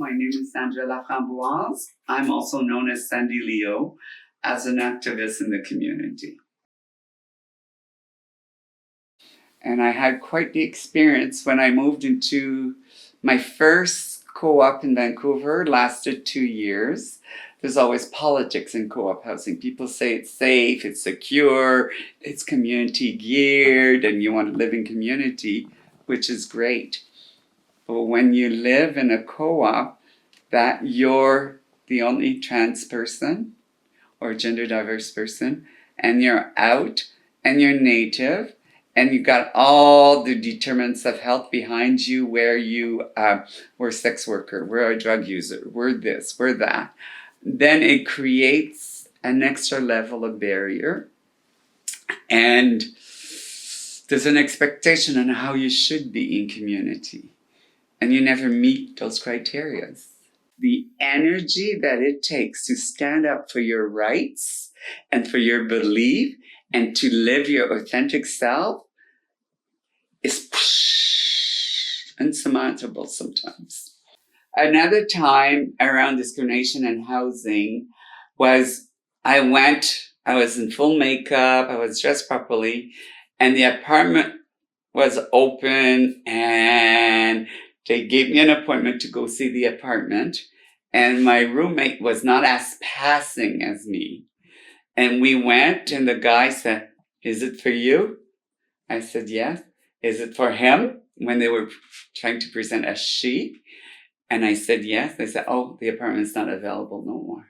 My name is Sandra Laframboise. I'm also known as Sandy Leo, as an activist in the community. And I had quite the experience when I moved into my first co-op in Vancouver, lasted 2 years. There's always politics in co-op housing. People say it's safe, it's secure, it's community geared, and you want to live in community, which is great. But when you live in a co-op that you're the only trans person or gender diverse person, and you're out and you're native, and you got all the determinants of health behind you, where you we're a sex worker, we're a drug user, we're this, we're that, then it creates an extra level of barrier. And there's an expectation on how you should be in community. And you never meet those criteria. The energy that it takes to stand up for your rights and for your belief and to live your authentic self is insurmountable sometimes. Another time around discrimination and housing was I was in full makeup, I was dressed properly, and the apartment was open and they gave me an appointment to go see the apartment. And my roommate was not as passing as me. And we went and the guy said, "Is it for you?" I said, "Yes." "Is it for him?" When they were trying to present a she. And I said, "Yes." They said, "Oh, the apartment's not available no more."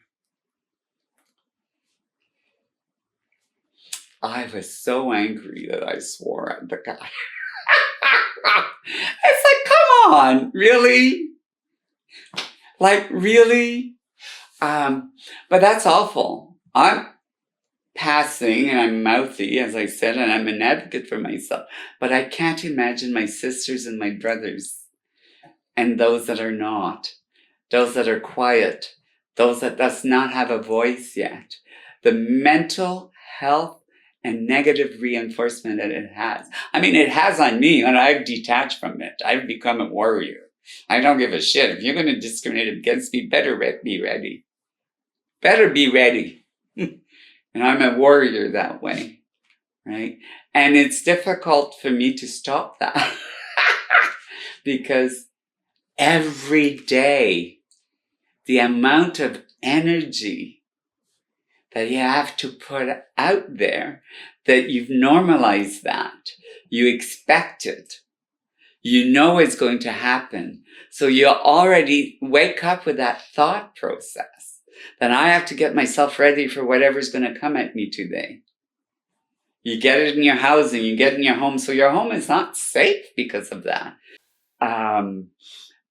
I was so angry that I swore at the guy. It's like, come on, really? Like, really? But that's awful. I'm passing and I'm mouthy, as I said, and I'm an advocate for myself. But I can't imagine my sisters and my brothers and those that are not, those that are quiet, those that does not have a voice yet. The mental health and negative reinforcement that it has. I mean, it has on me, and I've detached from it. I've become a warrior. I don't give a shit. If you're going to discriminate against me, better be ready. Better be ready. And I'm a warrior that way, right? And it's difficult for me to stop that because every day, the amount of energy that you have to put out there, that you've normalized that, you expect it, you know it's going to happen. So you already wake up with that thought process that I have to get myself ready for whatever's going to come at me today. You get it in your housing, you get it in your home, so your home is not safe because of that.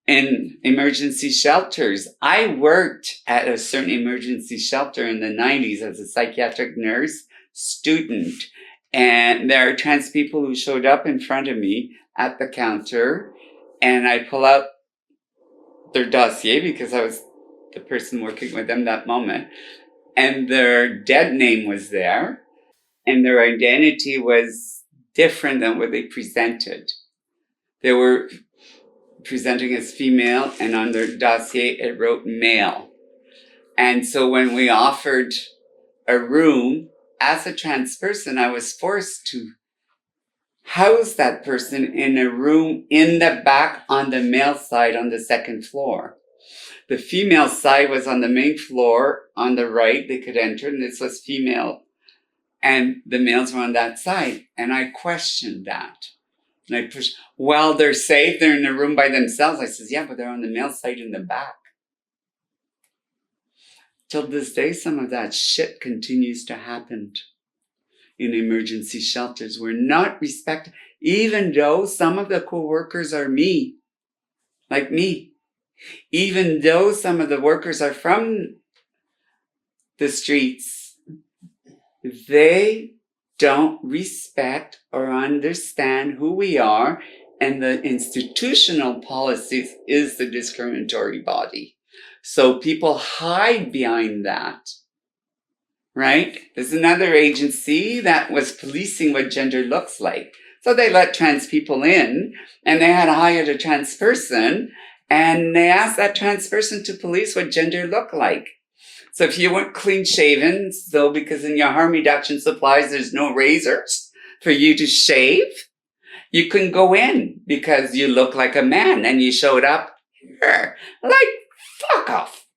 In emergency shelters. I worked at a certain emergency shelter in the 90s as a psychiatric nurse student. And there are trans people who showed up in front of me at the counter, and I pull out their dossier because I was the person working with them that moment. And their dead name was there, and their identity was different than what they presented. They were presenting as female, and on their dossier it wrote male. And so when we offered a room as a trans person, I was forced to house that person in a room in the back on the male side on the second floor. The female side was on the main floor on the right. They could enter, and this was female, and the males were on that side. And I questioned that. And I pushed, well, they're safe, they're in a room by themselves. I says, yeah, but they're on the male side in the back. Till this day, some of that shit continues to happen in emergency shelters. We're not respected, even though some of the co-workers are me, like me. Even though some of the workers are from the streets, they don't respect or understand who we are, and the institutional policies is the discriminatory body. So people hide behind that, right? There's another agency that was policing what gender looks like. So they let trans people in, and they had hired a trans person, And they asked that trans person to police what gender looked like. So if you weren't clean shaven, so because in your harm reduction supplies there's no razors for you to shave, you couldn't go in because you look like a man and you showed up here. Like, fuck off.